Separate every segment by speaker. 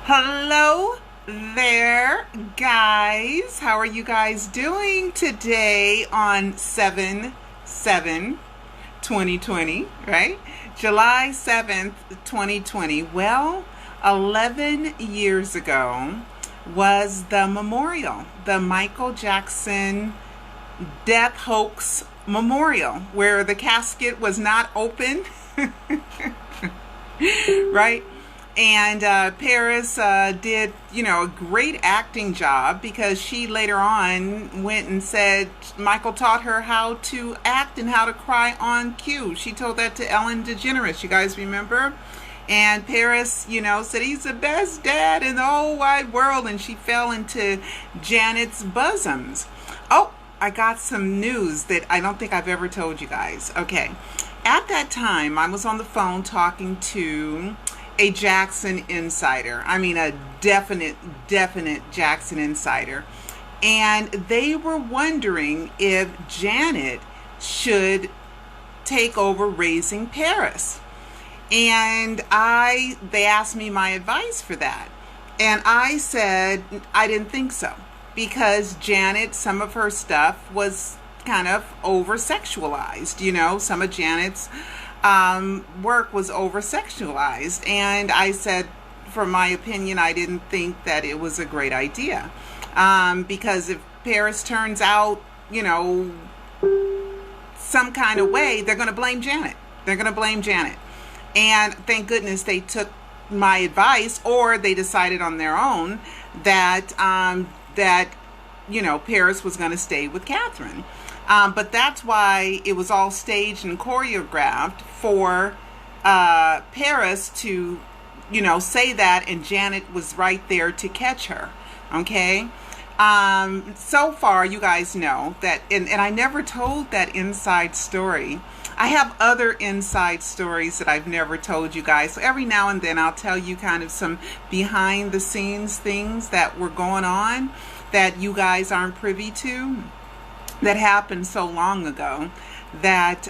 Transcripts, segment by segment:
Speaker 1: Hello there, guys. How are you guys doing today on 7/7/2020, right? July 7th, 2020. Well, 11 years ago was the memorial, the Michael Jackson death hoax memorial, where the casket was not open, right? And Paris did, a great acting job because she later on went and said Michael taught her how to act and how to cry on cue. She told that to Ellen DeGeneres. You guys remember? And Paris, said he's the best dad in the whole wide world. And she fell into Janet's bosoms. Oh, I got some news that I don't think I've ever told you guys. Okay. At that time, I was on the phone talking to a Jackson insider. I mean, a definite Jackson insider. And they were wondering if Janet should take over raising Paris. And they asked me my advice for that. And I said, I didn't think so. Because Janet, some of her stuff was kind of over-sexualized. Some of Janet's work was over-sexualized, and I said, for my opinion, I didn't think that it was a great idea, because if Paris turns out, some kind of way, they're going to blame Janet. And thank goodness they took my advice, or they decided on their own that Paris was going to stay with Catherine. But that's why it was all staged and choreographed for Paris to, say that, and Janet was right there to catch her. Okay? So far, you guys know that, and I never told that inside story. I have other inside stories that I've never told you guys. So every now and then I'll tell you kind of some behind the scenes things that were going on that you guys aren't privy to, that happened so long ago that,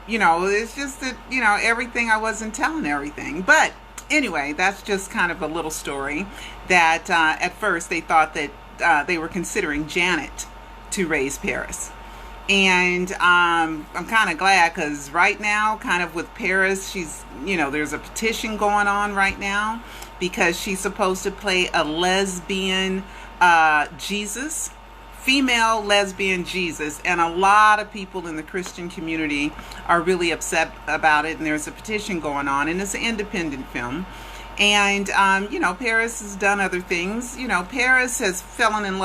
Speaker 1: it's just that, everything, I wasn't telling everything. But anyway, that's just kind of a little story that at first they thought that they were considering Janet to raise Paris. And I'm kind of glad, because right now, kind of with Paris, she's, there's a petition going on right now because she's supposed to play a lesbian Jesus, female lesbian Jesus, and a lot of people in the Christian community are really upset about it, and there's a petition going on, and it's an independent film. And Paris has done other things. Paris has fallen in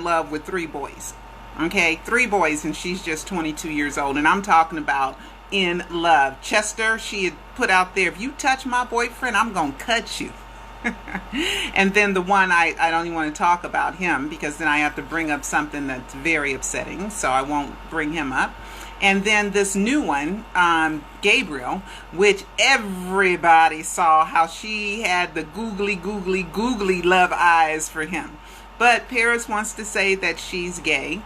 Speaker 1: love with 3 boys. Okay, 3 boys, and she's just 22 years old, and I'm talking about in love. Chester, she had put out there, if you touch my boyfriend, I'm gonna cut you. And then the one, I don't even want to talk about him, because then I have to bring up something that's very upsetting, so I won't bring him up. And then this new one, Gabriel, which everybody saw how she had the googly love eyes for him. But Paris wants to say that she's gay,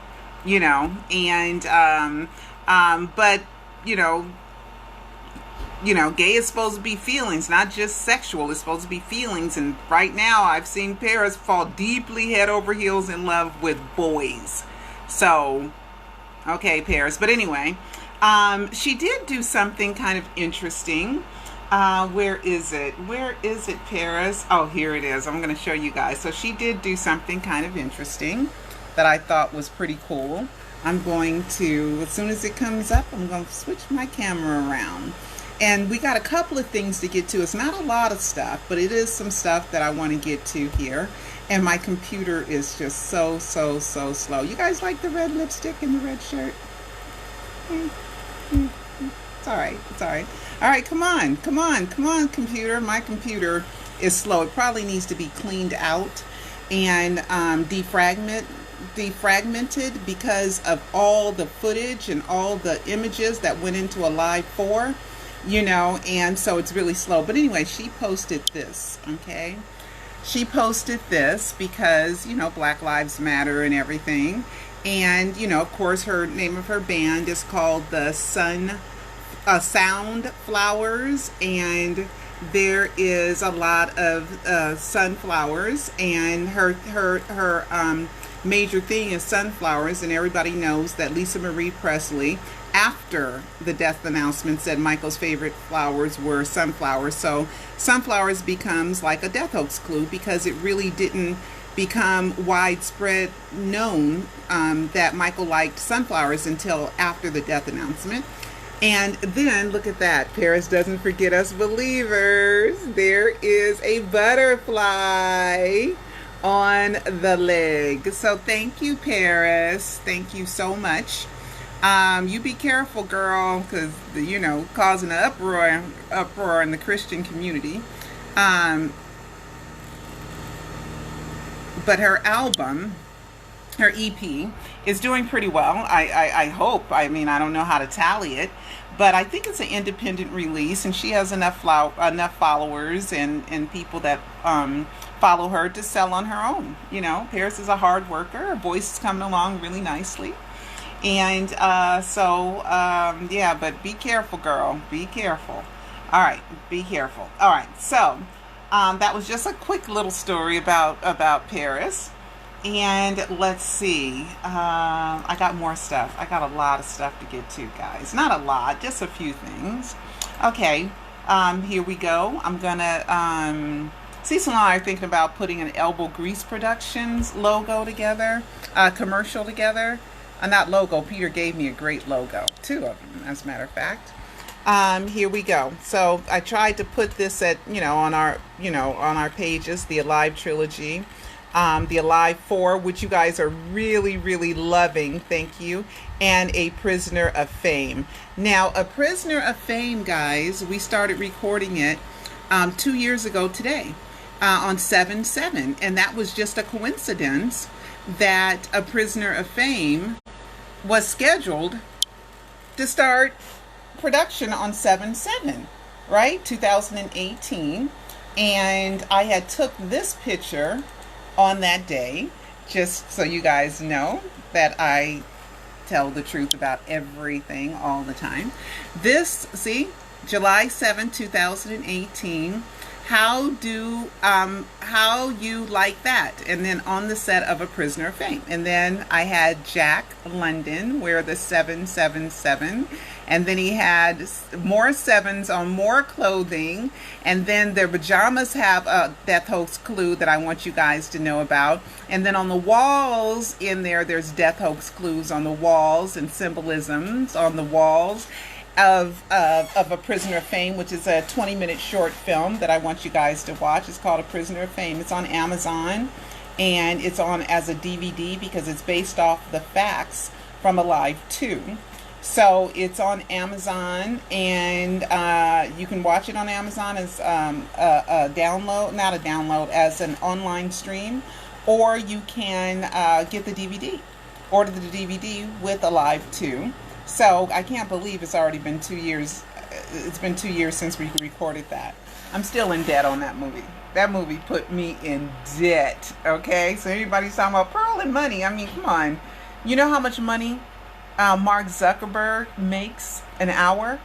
Speaker 1: and but gay is supposed to be feelings, not just sexual. It's supposed to be feelings. And right now, I've seen Paris fall deeply head over heels in love with boys. So, okay, Paris. But anyway, she did do something kind of interesting. Where is it, Paris? Oh, here it is. I'm going to show you guys. So she did do something kind of interesting that I thought was pretty cool. I'm going to, as soon as it comes up, I'm going to switch my camera around. And we got a couple of things to get to. It's not a lot of stuff, but it is some stuff that I want to get to here. And my computer is just so slow. You guys like the red lipstick and the red shirt? It's all right. All right, come on, computer. My computer is slow. It probably needs to be cleaned out and defragmented because of all the footage and all the images that went into a live 4. And so it's really slow. But anyway, she posted this, okay? She posted this because, Black Lives Matter and everything. And, of course, her name of her band is called the Sound Flowers. And there is a lot of sunflowers, and her major thing is sunflowers, and everybody knows that Lisa Marie Presley, after the death announcement, said Michael's favorite flowers were sunflowers. So sunflowers becomes like a death hoax clue, because it really didn't become widespread known that Michael liked sunflowers until after the death announcement. And then look at that, Paris doesn't forget us believers. There is a butterfly on the leg. So thank you, Paris. Thank you so much. You be careful, girl, because, you know, causing an uproar in the Christian community. But her album, her EP, is doing pretty well. I hope. I mean, I don't know how to tally it, but I think it's an independent release, and she has enough followers and people that follow her to sell on her own. You know, Paris is a hard worker. Her voice is coming along really nicely. And yeah, but be careful, girl. Be careful. All right, be careful. All right, so that was just a quick little story about Paris. And let's see. I got more stuff. I got a lot of stuff to get to, guys. Not a lot, just a few things. Okay, here we go. I'm gonna Cecil and I are thinking about putting an Elbow Grease Productions logo together, commercial together. Not logo. Peter gave me a great logo, 2 of them, as a matter of fact. Here we go. So I tried to put this at, on our pages, the Alive trilogy, the Alive 4, which you guys are really, really loving. Thank you. And A Prisoner of Fame. Now, A Prisoner of Fame, guys, we started recording it 2 years ago today on 7/7, and that was just a coincidence that A Prisoner of Fame was scheduled to start production on 7/7, right? 2018. And I had took this picture on that day, just so you guys know that I tell the truth about everything all the time. This, see, July 7, 2018. How you like that? And then on the set of A Prisoner of Fame. And then I had Jack London wear the 777, and then he had more 7s on more clothing, and then their pajamas have a death hoax clue that I want you guys to know about. And then on the walls in there's death hoax clues on the walls and symbolisms on the walls of A Prisoner of Fame, which is a 20-minute short film that I want you guys to watch. It's called A Prisoner of Fame. It's on Amazon, and it's on as a DVD because it's based off the facts from Alive 2. So it's on Amazon, and you can watch it on Amazon as a download, not a download, as an online stream, or you can get the DVD, order the DVD with Alive 2. So I can't believe it's already been 2 years. It's been 2 years since we recorded that. I'm still in debt on that movie. That movie put me in debt. Okay, so everybody's talking about Pearl and money. I mean, come on. You know how much money Mark Zuckerberg makes an hour?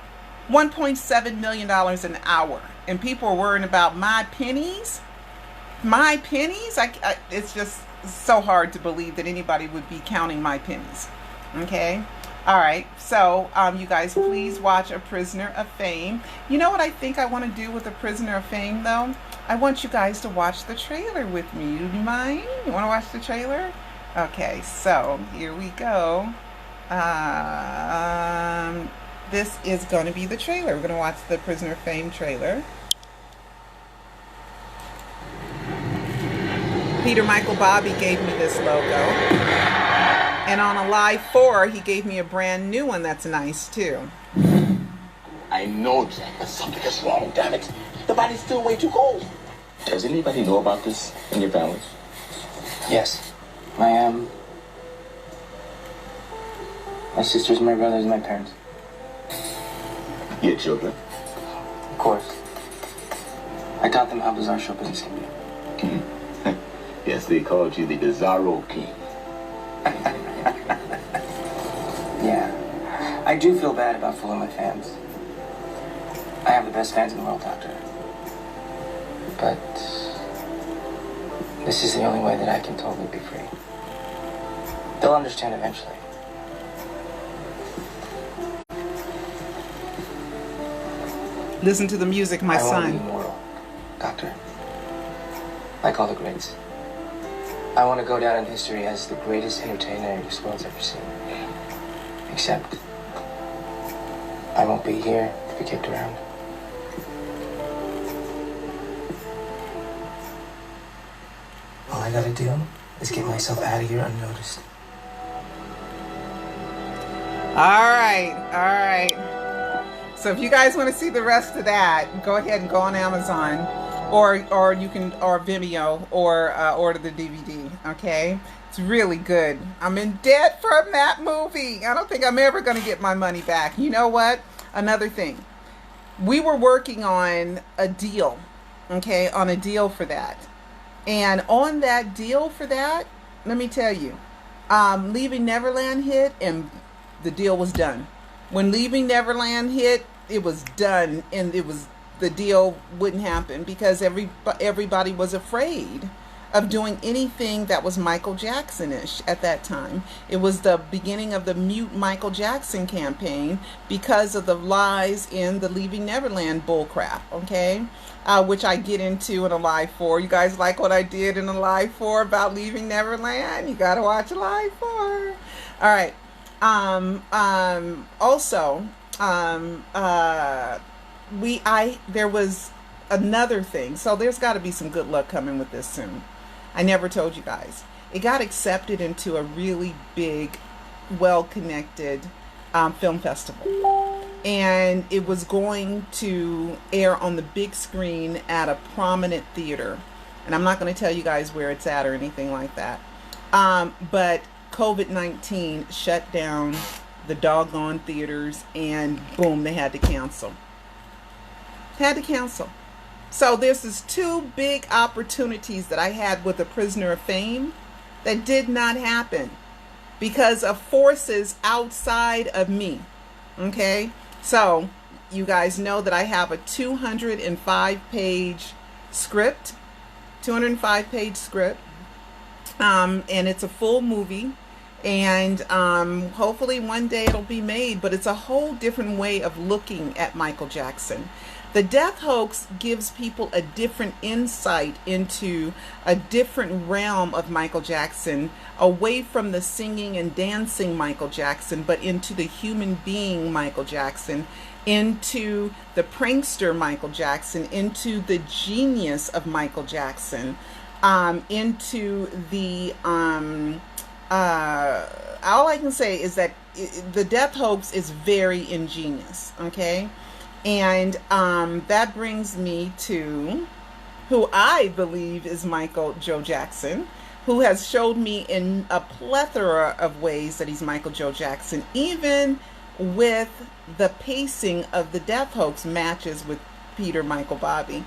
Speaker 1: $1.7 million an hour. And people are worrying about my pennies. My pennies? It's just so hard to believe that anybody would be counting my pennies. Okay? All right, so you guys, please watch A Prisoner of Fame. You know what I think I want to do with A Prisoner of Fame, though? I want you guys to watch the trailer with me. Do you mind? You want to watch the trailer? Okay, so here we go. This is going to be the trailer. We're going to watch the Prisoner of Fame trailer. Peter Michael Bobby gave me this logo. And on Alive 4, he gave me a brand new one that's nice, too.
Speaker 2: I know, Jack, but something is wrong, damn it. The body's still way too cold. Does anybody know about this in your family?
Speaker 3: Yes. My sisters, my brothers, my parents.
Speaker 2: Your children?
Speaker 3: Of course. I taught them how bizarre show business can be.
Speaker 2: Yes, they called you the Bizarro King.
Speaker 3: Yeah. I do feel bad about fooling my fans. I have the best fans in the world, Doctor. but this is the only way that I can totally be free. They'll understand eventually.
Speaker 1: Listen to the music, my
Speaker 3: I want to be
Speaker 1: son.
Speaker 3: immortal, Doctor. Like all the greats. I want to go down in history as the greatest entertainer this world's ever seen. Except, I won't be here to be kicked around. All I gotta do is get myself out of here unnoticed.
Speaker 1: All right. So if you guys want to see the rest of that, go ahead and go on Amazon, or you can, or Vimeo, or order the DVD. Okay, it's really good. I'm in debt from that movie. I don't think I'm ever going to get my money back. You know what? Another thing, we were working on a deal. Okay, on a deal for that, and on that deal for that, let me tell you, Leaving Neverland hit, and the deal was done. When Leaving Neverland hit, it was done, and the deal wouldn't happen because everybody was afraid of doing anything that was Michael Jackson-ish at that time. It was the beginning of the Mute Michael Jackson campaign because of the lies in the Leaving Neverland bullcrap, okay? Which I get into in a live 4. You guys like what I did in a live 4 about Leaving Neverland? You gotta watch a live 4. All right. There was another thing. So there's got to be some good luck coming with this soon. I never told you guys. It got accepted into a really big, well-connected film festival. And it was going to air on the big screen at a prominent theater. And I'm not going to tell you guys where it's at or anything like that. But COVID-19 shut down the doggone theaters, and boom, they had to cancel. So this is 2 big opportunities that I had with A Prisoner of Fame that did not happen because of forces outside of me. Okay, so you guys know that I have a 205-page script, and it's a full movie, and hopefully one day it'll be made, but it's a whole different way of looking at Michael Jackson. The death hoax gives people a different insight into a different realm of Michael Jackson, away from the singing and dancing Michael Jackson, but into the human being Michael Jackson, into the prankster Michael Jackson, into the genius of Michael Jackson, into the all I can say is that the death hoax is very ingenious, okay? And that brings me to who I believe is Michael Joe Jackson, who has showed me in a plethora of ways that he's Michael Joe Jackson, even with the pacing of the death hoax matches with Peter Michael Bobby.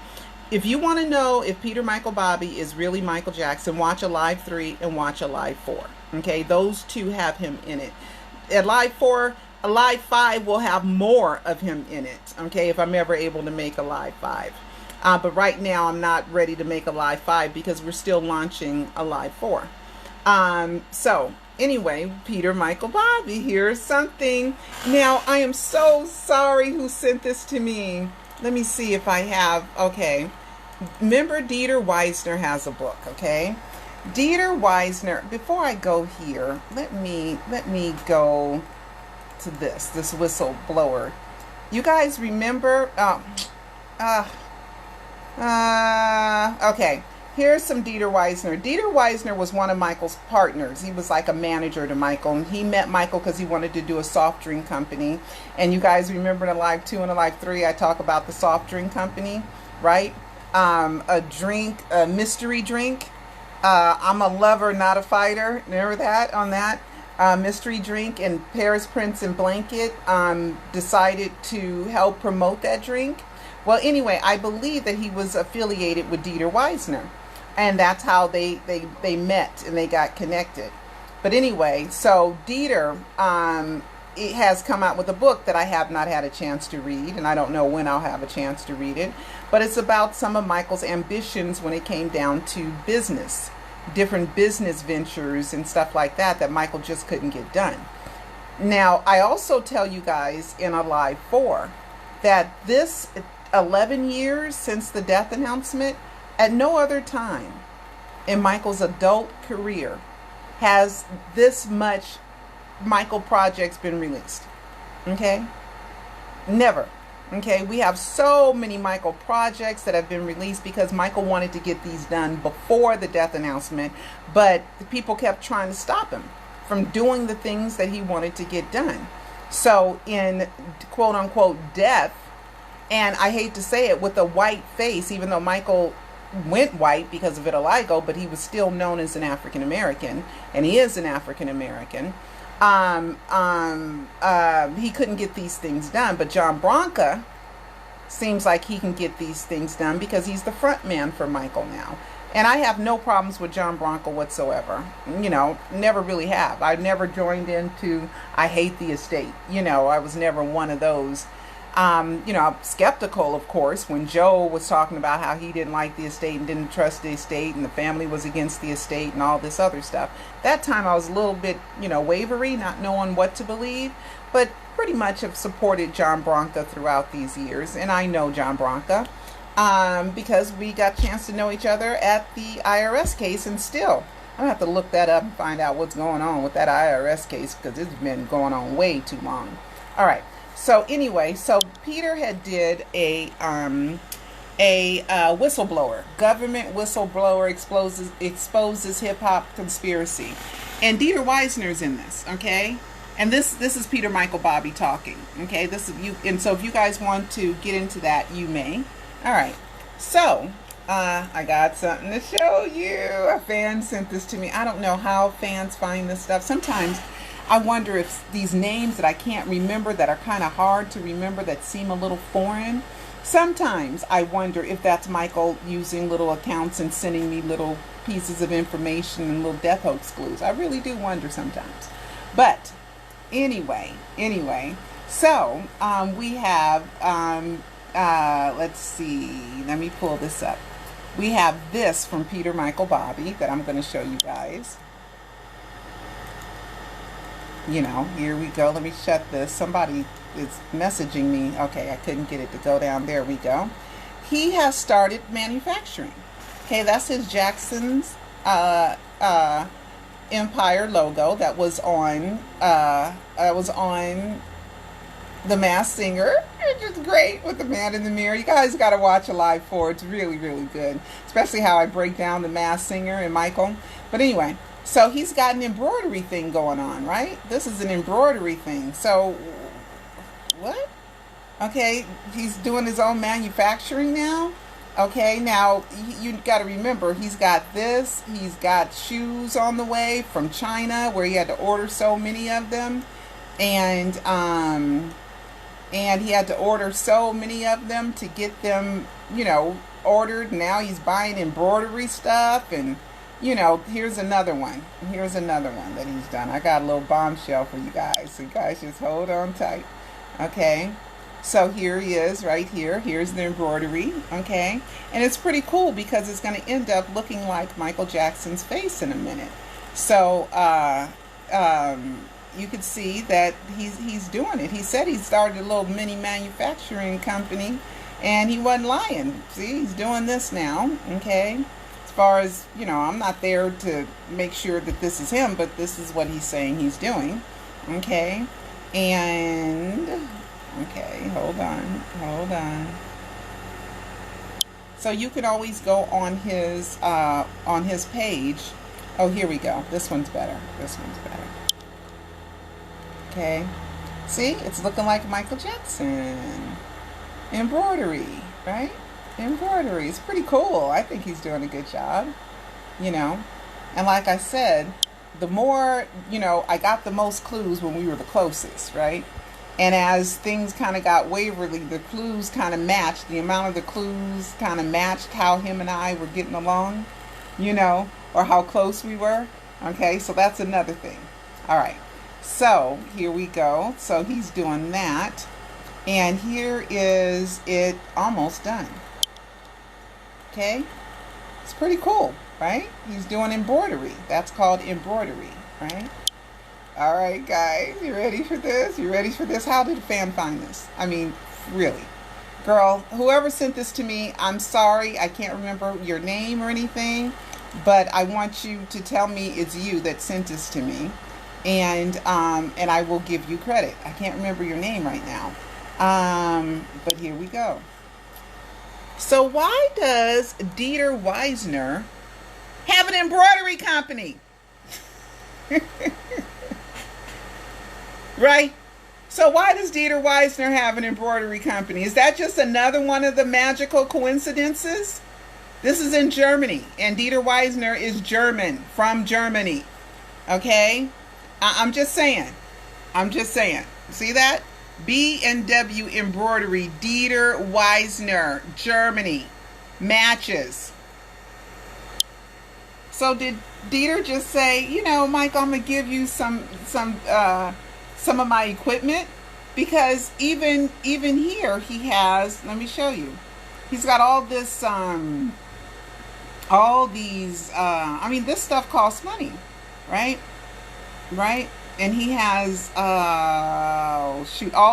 Speaker 1: If you want to know if Peter Michael Bobby is really Michael Jackson, watch a live 3 and watch a live 4. Okay, those 2 have him in it. At live 4, a live 5 will have more of him in it. Okay, if I'm ever able to make a live 5. But right now I'm not ready to make a live 5 because we're still launching a live 4. So anyway, Peter Michael Bobby, here's something. Now, I am so sorry who sent this to me. Let me see if I have, okay. Remember, Dieter Weisner has a book, okay? Dieter Weisner, before I go here, let me go to this whistleblower. You guys remember, okay, here's some Dieter Weisner. Dieter Weisner was one of Michael's partners. He was like a manager to Michael, and he met Michael because he wanted to do a soft drink company. And you guys remember in a live 2 and a live 3, I talk about the soft drink company, right? A mystery drink. I'm a lover, not a fighter. Remember that on that? Mystery drink, and Paris Prince and Blanket decided to help promote that drink. Well, anyway, I believe that he was affiliated with Dieter Weisner, and that's how they met and they got connected. But anyway, so Dieter it has come out with a book that I have not had a chance to read, and I don't know when I'll have a chance to read it, but it's about some of Michael's ambitions when it came down to business, different business ventures and stuff like that that Michael just couldn't get done. Now, I also tell you guys in a live 4 that this 11 years since the death announcement, at no other time in Michael's adult career has this much Michael projects been released. Okay? Never. Okay? We have so many Michael projects that have been released because Michael wanted to get these done before the death announcement, but the people kept trying to stop him from doing the things that he wanted to get done. So in quote unquote death, and I hate to say it, with a white face, even though Michael went white because of vitiligo, but he was still known as an African American, and he is an African American. He couldn't get these things done, but John Branca seems like he can get these things done because he's the front man for Michael now. And I have no problems with John Branca whatsoever. You know, never really have. I've never joined into, I hate the estate. You know, I was never one of those. You know, I'm skeptical, of course, when Joe was talking about how he didn't like the estate and didn't trust the estate and the family was against the estate and all this other stuff. That time I was a little bit, you know, wavery, not knowing what to believe, but pretty much have supported John Branca throughout these years. And I know John Branca because we got a chance to know each other at the IRS case, and still, I'm going to have to look that up and find out what's going on with that IRS case because it's been going on way too long. All right. So anyway, so Peter had did a whistleblower, government whistleblower exposes hip hop conspiracy, and Dieter Weisner's in this, okay? And this is Peter Michael Bobby talking, okay? This is you, and so if you guys want to get into that, you may. All right, so I got something to show you. A fan sent this to me. I don't know how fans find this stuff. Sometimes I wonder if these names that I can't remember, that are kind of hard to remember, that seem a little foreign, sometimes I wonder if that's Michael using little accounts and sending me little pieces of information and little death hoax clues. I really do wonder sometimes. But anyway, so we have, let's see, let me pull this up. We have this from Peter Michael Bobby that I'm going to show you guys. You know, here we go. Let me shut this. Somebody is messaging me. Okay, I couldn't get it to go down. There we go. He has started manufacturing. Okay, that's his Jackson's Empire logo that was on The Masked Singer, which is great, with the man in the mirror. You guys got to watch a live 4. It's really, really good, especially how I break down The Masked Singer and Michael. But anyway. So he's got an embroidery thing going on, right? This is an embroidery thing. So, what? Okay, he's doing his own manufacturing now. Okay, now you got to remember, he's got this. He's got shoes on the way from China, where he had to order so many of them, and he had to order so many of them to get them, you know, ordered. Now he's buying embroidery stuff and. You know, here's another one. Here's another one that he's done. I got a little bombshell for you guys. So you guys just hold on tight. Okay. So here he is right here. Here's the embroidery. Okay. And it's pretty cool because it's going to end up looking like Michael Jackson's face in a minute. So you can see that he's doing it. He said he started a little mini manufacturing company and he wasn't lying. See, he's doing this now. Okay. As far as, you know, I'm not there to make sure that this is him, but this is what he's saying he's doing. Okay. And, okay, hold on. So you can always go on his page. Oh, here we go. This one's better. Okay. See, it's looking like Michael Jackson. Embroidery, right? Embroidery. It's pretty cool. I think he's doing a good job, you know. And like I said, the more, you know, I got the most clues when we were the closest, right? And as things kind of got waverly, the clues kind of matched. The amount of the clues kind of matched how him and I were getting along, you know, or how close we were. Okay, so that's another thing. All right. So here we go. So he's doing that. And here is it almost done. Okay? It's pretty cool, right? He's doing embroidery. That's called embroidery, right? All right, guys. You ready for this? You ready for this? How did a fan find this? I mean, really. Girl, whoever sent this to me, I'm sorry. I can't remember your name or anything. But I want you to tell me it's you that sent this to me. And I will give you credit. I can't remember your name right now. But here we go. So why does Dieter Weisner have an embroidery company? Right? So why does Dieter Weisner have an embroidery company? Is that just another one of the magical coincidences? This is in Germany, and Dieter Weisner is German, from Germany. Okay? I'm just saying. See that? B&W Embroidery, Dieter Weisner, Germany. Matches. So did Dieter just say, you know, Mike, I'm going to give you some of my equipment? Because even here he has, let me show you. He's got all this, all these, I mean, this stuff costs money, right? Right? And he has, all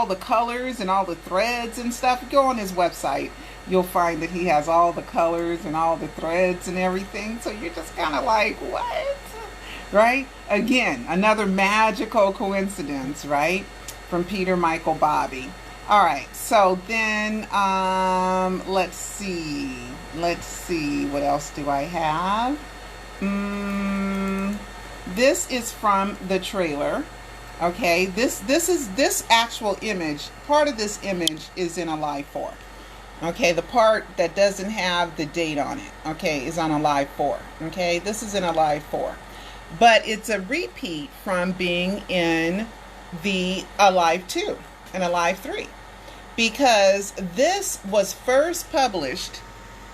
Speaker 1: the colors and all the threads and stuff. Go on his website. You'll find that he has all the colors and all the threads and everything. So you're just kind of like, what? Right? Again, another magical coincidence, right? From Peter, Michael, Bobby. All right. So then, let's see. What else do I have? This is from the trailer. Okay, this actual image, part of this image is in a live 4. Okay, the part that doesn't have the date on it, okay, is on a live 4. Okay, this is in a live 4. But it's a repeat from being in a live 2 and a live 3. Because this was first published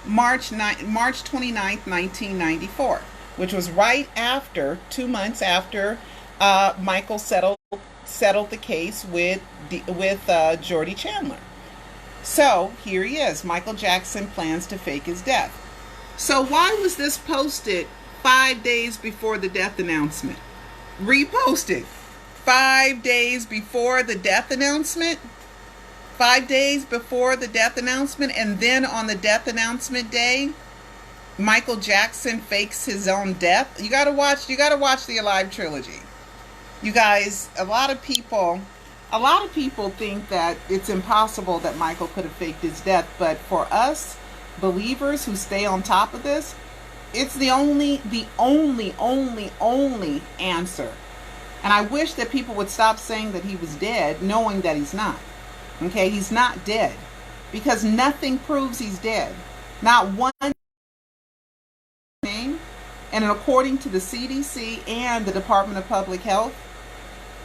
Speaker 1: March 29th, 1994. Which was right after, 2 months after Michael settled the case with Jordy Chandler. So here he is. Michael Jackson plans to fake his death. So why was this posted 5 days before the death announcement? Reposted 5 days before the death announcement? 5 days before the death announcement, and then on the death announcement day, Michael Jackson fakes his own death. You gotta watch the Alive trilogy. You guys, a lot of people think that it's impossible that Michael could have faked his death, but for us believers who stay on top of this, it's the only answer. And I wish that people would stop saying that he was dead, knowing that he's not. Okay, he's not dead. Because nothing proves he's dead. Not one name. And according to the CDC and the Department of Public Health,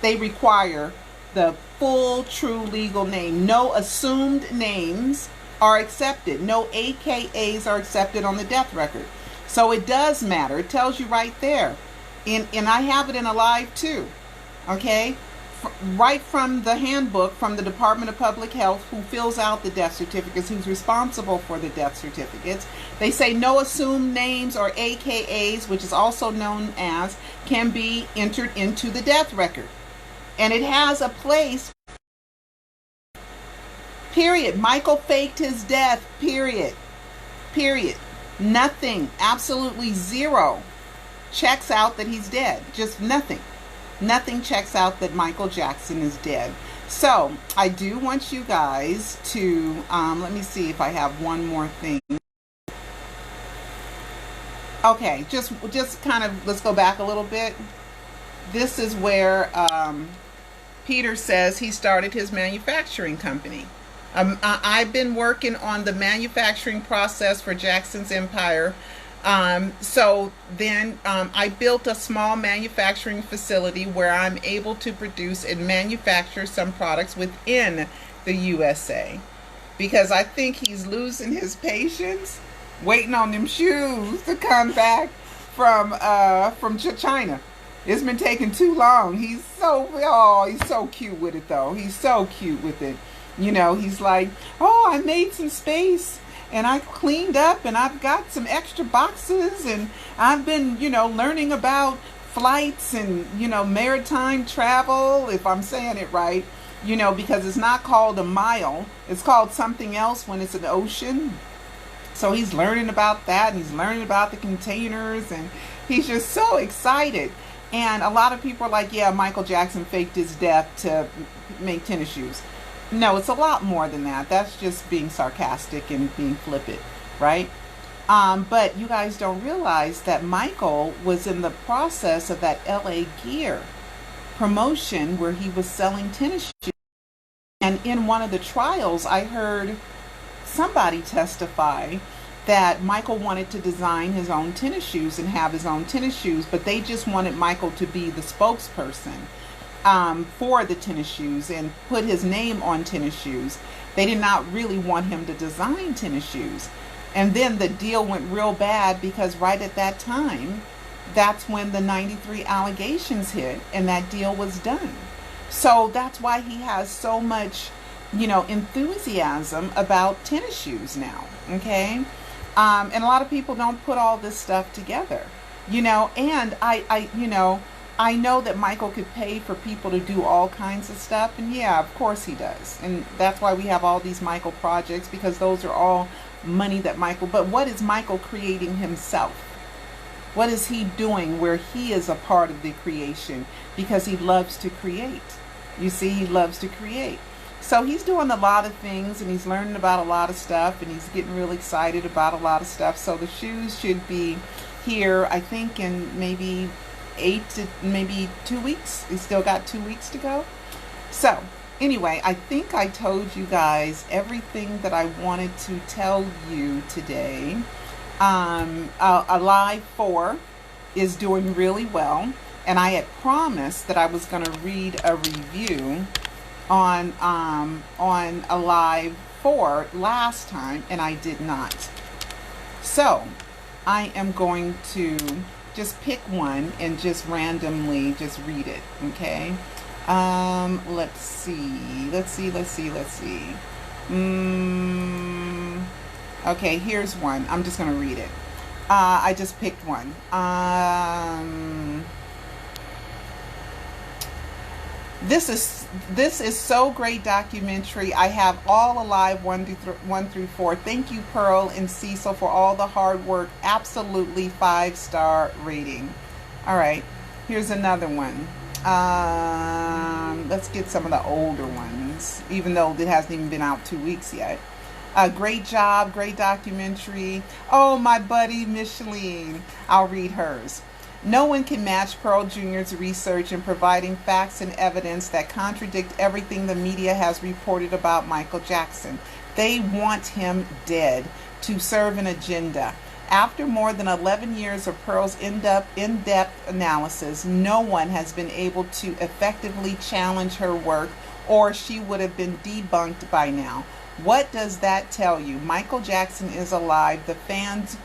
Speaker 1: they require the full, true legal name. No assumed names are accepted. No AKAs are accepted on the death record. So it does matter. It tells you right there. And I have it in Alive too. Okay? Right from the handbook from the Department of Public Health, who fills out the death certificates, who's responsible for the death certificates. They say no assumed names or AKAs, which is also known as, can be entered into the death record. And it has a place, period. Michael faked his death, period. Period. Nothing, absolutely zero, checks out that he's dead. Just nothing. Nothing checks out that Michael Jackson is dead. So I do want you guys to, let me see if I have one more thing. Okay, just kind of, let's go back a little bit. This is where Peter says he started his manufacturing company. I've been working on the manufacturing process for Jackson's Empire. So then I built a small manufacturing facility where I'm able to produce and manufacture some products within the USA. Because I think he's losing his patience, waiting on them shoes to come back from China. It's been taking too long. He's so cute with it though. He's so cute with it. You know, he's like, oh, I made some space and I cleaned up and I've got some extra boxes and I've been, you know, learning about flights and, you know, maritime travel, if I'm saying it right, you know, because it's not called a mile. It's called something else when it's an ocean. So he's learning about that, and he's learning about the containers, and he's just so excited. And a lot of people are like, yeah, Michael Jackson faked his death to make tennis shoes. No, it's a lot more than that. That's just being sarcastic and being flippant, right? But you guys don't realize that Michael was in the process of that LA Gear promotion where he was selling tennis shoes. And in one of the trials, I heard somebody testify that Michael wanted to design his own tennis shoes and have his own tennis shoes, but they just wanted Michael to be the spokesperson for the tennis shoes and put his name on tennis shoes. They did not really want him to design tennis shoes. And then the deal went real bad because right at that time, that's when the 93 allegations hit and that deal was done. So that's why he has so much, you know, enthusiasm about tennis shoes now, okay? And a lot of people don't put all this stuff together, you know, and I know that Michael could pay for people to do all kinds of stuff, and yeah, of course he does. And that's why we have all these Michael projects, because those are all money that Michael, but what is Michael creating himself? What is he doing where he is a part of the creation? Because he loves to create. You see, he loves to create. So he's doing a lot of things, and he's learning about a lot of stuff, and he's getting really excited about a lot of stuff. So the shoes should be here, I think, in maybe 8 to maybe 2 weeks. He's still got 2 weeks to go. So anyway, I think I told you guys everything that I wanted to tell you today. Alive 4 is doing really well, and I had promised that I was going to read a review on Alive 4 last time, and I did not. So I am going to just pick one and just randomly just read it, okay? Let's see. Okay, here's one. I'm just going to read it. I just picked one. This is so great documentary. I have all Alive 1 through 4. Thank you, Pearl and Cecil, for all the hard work. Absolutely 5-star rating. All right, here's another one. Let's get some of the older ones, even though it hasn't even been out 2 weeks yet. Great job, great documentary. Oh, my buddy Micheline. I'll read hers. No one can match Pearl Jr.'s research in providing facts and evidence that contradict everything the media has reported about Michael Jackson. They want him dead to serve an agenda. After more than 11 years of Pearl's in-depth analysis, no one has been able to effectively challenge her work, or she would have been debunked by now. What does that tell you? Michael Jackson is alive. The fans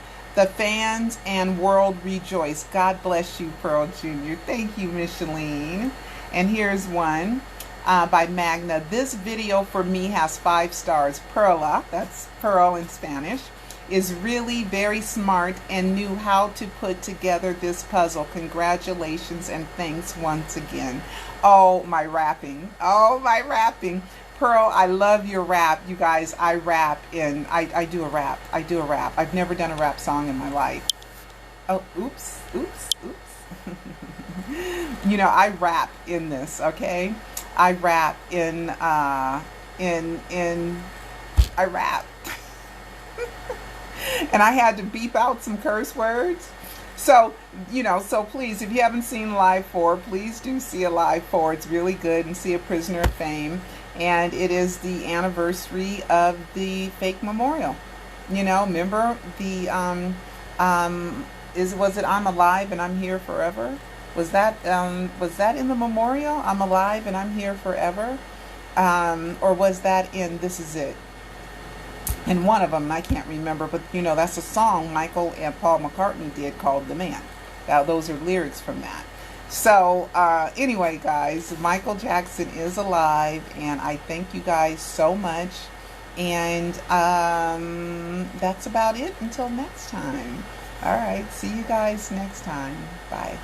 Speaker 1: and world rejoice. God bless you, Pearl Jr. Thank you, Micheline. And here's one by Magna. This video for me has 5 stars. Perla, that's Pearl in Spanish, is really very smart and knew how to put together this puzzle. Congratulations and thanks once again. Oh, my rapping. Oh, my rapping. Pearl, I love your rap. You guys, I rap in, I do a rap. I do a rap. I've never done a rap song in my life. Oh, oops. You know, I rap in this, okay? I rap in, I rap. And I had to beep out some curse words. So, you know, so please, if you haven't seen Alive 4, please do see Alive 4. It's really good. And see A Prisoner of Fame. And it is the anniversary of the fake memorial. You know, remember the, was it I'm Alive and I'm Here Forever? Was that in the memorial? I'm Alive and I'm Here Forever? Or was that in This Is It? And one of them, I can't remember, but you know, that's a song Michael and Paul McCartney did called The Man. Now, those are lyrics from that. So anyway, guys, Michael Jackson is alive, and I thank you guys so much. And that's about it until next time. All right, see you guys next time. Bye.